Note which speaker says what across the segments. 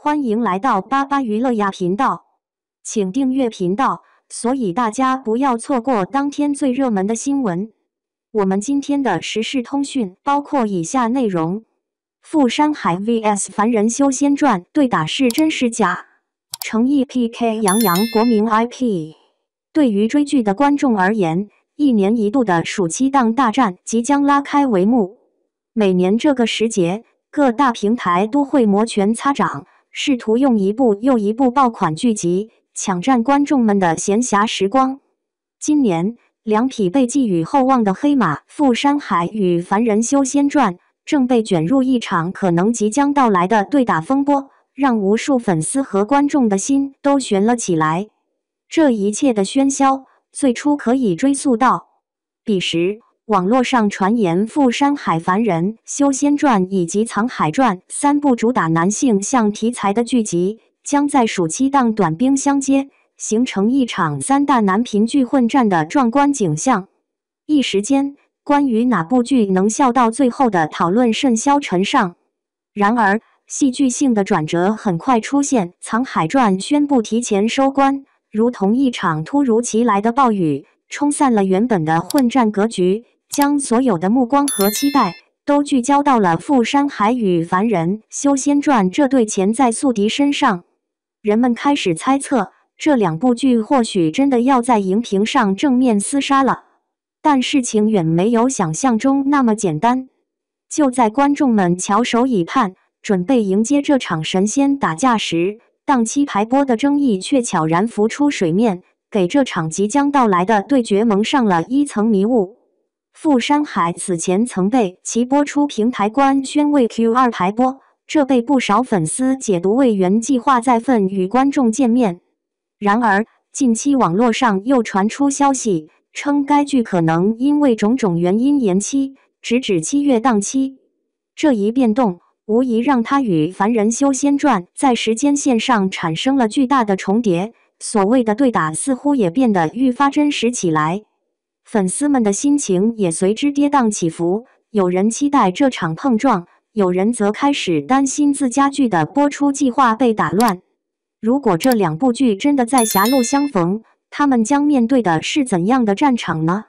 Speaker 1: 欢迎来到巴巴娱乐呀频道，请订阅频道，所以大家不要错过当天最热门的新闻。我们今天的时事通讯包括以下内容：富山海 vs 凡人修仙传对打是真是假？诚意 PK 杨洋国民 IP。对于追剧的观众而言，一年一度的暑期档大战即将拉开帷幕。每年这个时节，各大平台都会摩拳擦掌，试图用一部又一部爆款剧集抢占观众们的闲暇时光。今年，两匹被寄予厚望的黑马富山海与凡人修仙传正被卷入一场可能即将到来的对打风波，让无数粉丝和观众的心都悬了起来。这一切的喧嚣，最初可以追溯到彼时，网络上传言富山海凡人修仙传以及藏海传三部主打男性向题材的剧集，将在暑期档短兵相接，形成一场三大男频剧混战的壮观景象。一时间，关于哪部剧能笑到最后的讨论甚嚣尘上。然而，戏剧性的转折很快出现，藏海传宣布提前收官，如同一场突如其来的暴雨，冲散了原本的混战格局，将所有的目光和期待都聚焦到了富山海与凡人修仙传这对潜在宿敌身上。人们开始猜测，这两部剧或许真的要在荧屏上正面厮杀了。但事情远没有想象中那么简单。就在观众们翘首以盼，准备迎接这场神仙打架时，档期排播的争议却悄然浮出水面，给这场即将到来的对决蒙上了一层迷雾。富山海此前曾被其播出平台官宣为 Q2 排播，这被不少粉丝解读为原计划再份与观众见面。然而，近期网络上又传出消息，称该剧可能因为种种原因延期，直至7月档期。这一变动无疑让它与凡人修仙传在时间线上产生了巨大的重叠，所谓的对打似乎也变得愈发真实起来。粉丝们的心情也随之跌宕起伏，有人期待这场碰撞，有人则开始担心自家剧的播出计划被打乱。如果这两部剧真的在狭路相逢，他们将面对的是怎样的战场呢？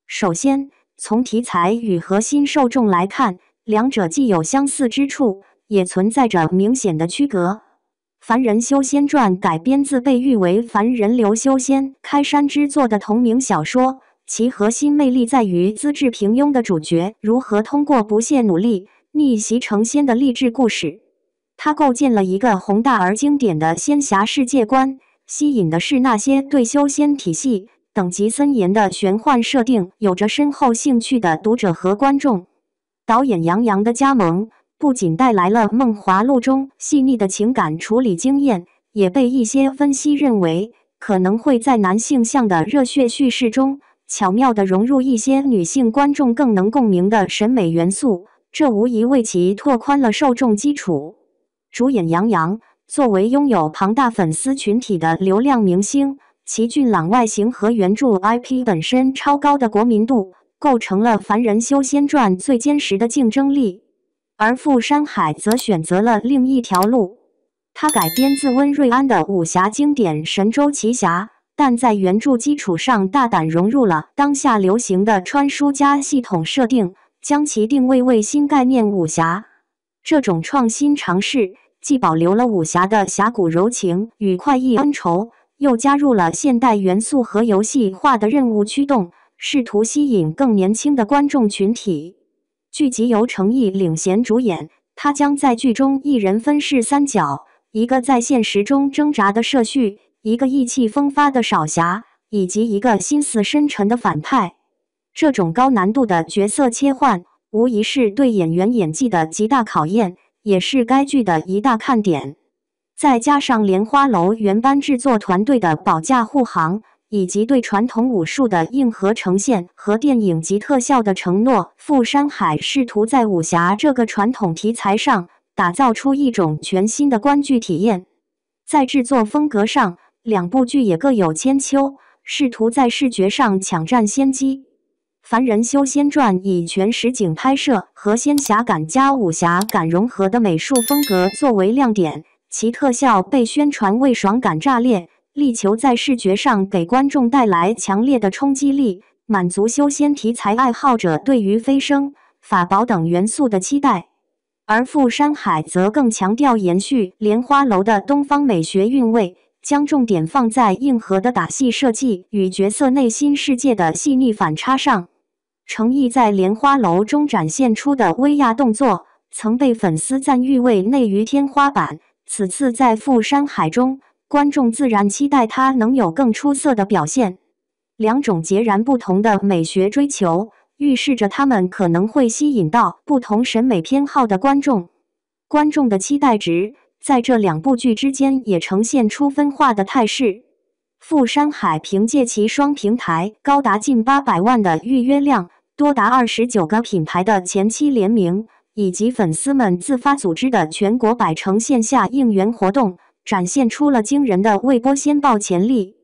Speaker 1: 首先，从题材与核心受众来看，两者既有相似之处，也存在着明显的区隔。凡人修仙传改编自被誉为凡人流修仙开山之作的同名小说，其核心魅力在于资质平庸的主角如何通过不懈努力逆袭成仙的励志故事。它构建了一个宏大而经典的仙侠世界观，吸引的是那些对修仙体系、等级森严的玄幻设定有着深厚兴趣的读者和观众。导演杨洋的加盟，不仅带来了《梦华录》中细腻的情感处理经验，也被一些分析认为可能会在男性向的热血叙事中巧妙地融入一些女性观众更能共鸣的审美元素，这无疑为其拓宽了受众基础。主演杨洋作为拥有庞大粉丝群体的流量明星，其俊朗外形和原著 IP 本身超高的国民度，构成了凡人修仙传最坚实的竞争力。而富山海则选择了另一条路，他改编自温瑞安的武侠经典《神州奇侠》，但在原著基础上大胆融入了当下流行的穿书家系统设定，将其定位为新概念武侠。这种创新尝试既保留了武侠的侠骨柔情与快意恩仇，又加入了现代元素和游戏化的任务驱动，试图吸引更年轻的观众群体。剧集由程毅领衔主演，他将在剧中一人分饰三角，一个在现实中挣扎的社畜，一个意气风发的少侠，以及一个心思深沉的反派。这种高难度的角色切换，无疑是对演员演技的极大考验，也是该剧的一大看点。再加上莲花楼原班制作团队的保驾护航，以及对传统武术的硬核呈现和电影级特效的承诺，富山海试图在武侠这个传统题材上打造出一种全新的观剧体验。在制作风格上，两部剧也各有千秋，试图在视觉上抢占先机。凡人修仙传以全实景拍摄和仙侠感加武侠感融合的美术风格作为亮点，其特效被宣传为爽感炸裂，力求在视觉上给观众带来强烈的冲击力，满足修仙题材爱好者对于飞升、法宝等元素的期待。而富山海则更强调延续莲花楼的东方美学韵味，将重点放在硬核的打戏设计与角色内心世界的细腻反差上。程毅在莲花楼中展现出的威亚动作，曾被粉丝赞誉为内娱天花板。此次在富山海中，观众自然期待他能有更出色的表现。两种截然不同的美学追求，预示着他们可能会吸引到不同审美偏好的观众。观众的期待值在这两部剧之间也呈现出分化的态势。富山海凭借其双平台高达近800万的预约量，多达29个品牌的前期联名，以及粉丝们自发组织的全国百城线下应援活动，展现出了惊人的未播先爆潜力。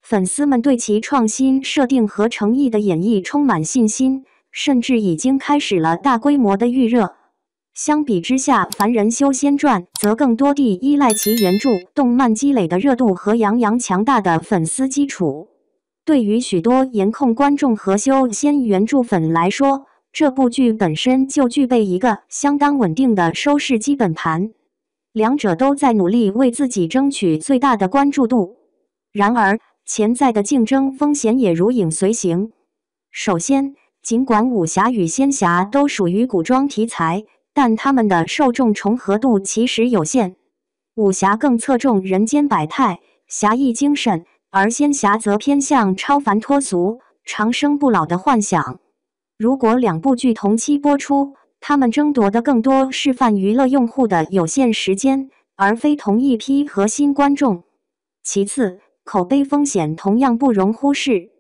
Speaker 1: 粉丝们对其创新设定和诚意的演绎充满信心，甚至已经开始了大规模的预热。相比之下，《凡人修仙传》则更多地依赖其原著动漫积累的热度和洋洋强大的粉丝基础。对于许多颜控观众和修仙原著粉来说，这部剧本身就具备一个相当稳定的收视基本盘，两者都在努力为自己争取最大的关注度。然而，潜在的竞争风险也如影随形。首先，尽管武侠与仙侠都属于古装题材，但它们的受众重合度其实有限。武侠更侧重人间百态、侠义精神，而仙侠则偏向超凡脱俗、长生不老的幻想。如果两部剧同期播出，他们争夺的更多是泛娱乐用户的有限时间，而非同一批核心观众。其次，口碑风险同样不容忽视。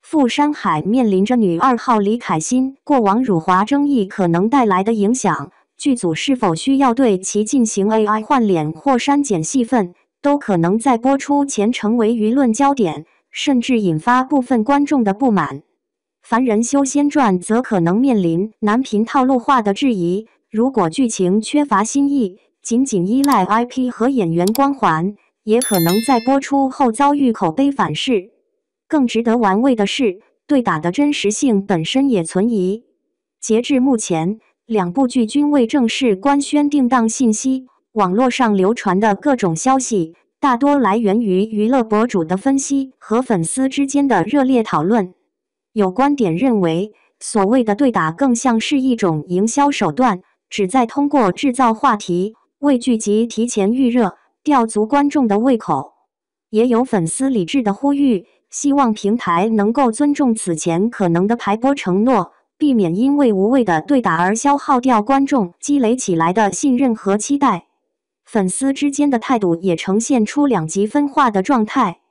Speaker 1: 富山海面临着女2号李凯欣过往辱华争议可能带来的影响，剧组是否需要对其进行 AI 换脸或删减戏份，都可能在播出前成为舆论焦点，甚至引发部分观众的不满。凡人修仙传则可能面临男频套路化的质疑，如果剧情缺乏新意，仅仅依赖 IP 和演员光环，也可能在播出后遭遇口碑反噬。更值得玩味的是，对打的真实性本身也存疑。截至目前，两部剧均未正式官宣定档信息，网络上流传的各种消息大多来源于娱乐博主的分析和粉丝之间的热烈讨论。有观点认为，所谓的对打更像是一种营销手段，旨在通过制造话题，为剧集提前预热，吊足观众的胃口。也有粉丝理智的呼吁，希望平台能够尊重此前可能的排播承诺，避免因为无谓的对打而消耗掉观众积累起来的信任和期待。粉丝之间的态度也呈现出两极分化的状态。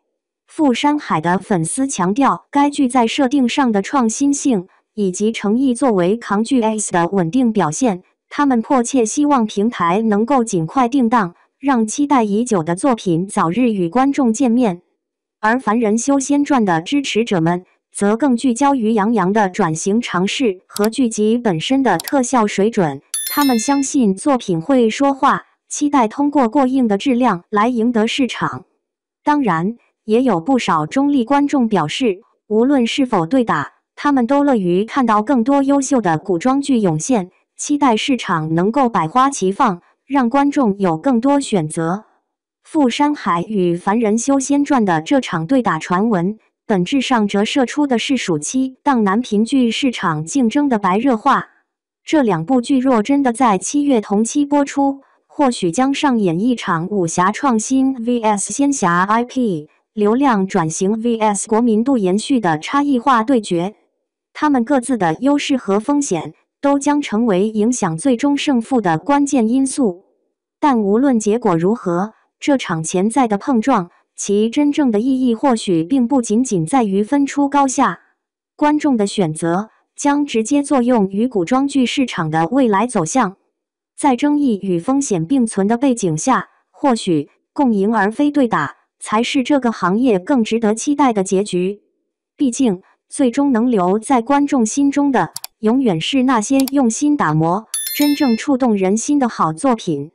Speaker 1: 富山海的粉丝强调该剧在设定上的创新性，以及诚意作为扛剧 X 的稳定表现，他们迫切希望平台能够尽快定档，让期待已久的作品早日与观众见面。而凡人修仙传的支持者们则更聚焦于杨洋的转型尝试和剧集本身的特效水准，他们相信作品会说话，期待通过过硬的质量来赢得市场。当然，也有不少中立观众表示，无论是否对打，他们都乐于看到更多优秀的古装剧涌现，期待市场能够百花齐放，让观众有更多选择。富山海与凡人修仙传的这场对打传闻，本质上折射出的是暑期档男频剧市场竞争的白热化。这两部剧若真的在7月同期播出，或许将上演一场武侠创新 vs 仙侠 IP、流量转型 vs 国民度延续的差异化对决。他们各自的优势和风险都将成为影响最终胜负的关键因素。但无论结果如何，这场潜在的碰撞，其真正的意义或许并不仅仅在于分出高下。观众的选择将直接作用于古装剧市场的未来走向。在争议与风险并存的背景下，或许共赢而非对打，才是这个行业更值得期待的结局。毕竟，最终能留在观众心中的，永远是那些用心打磨、真正触动人心的好作品。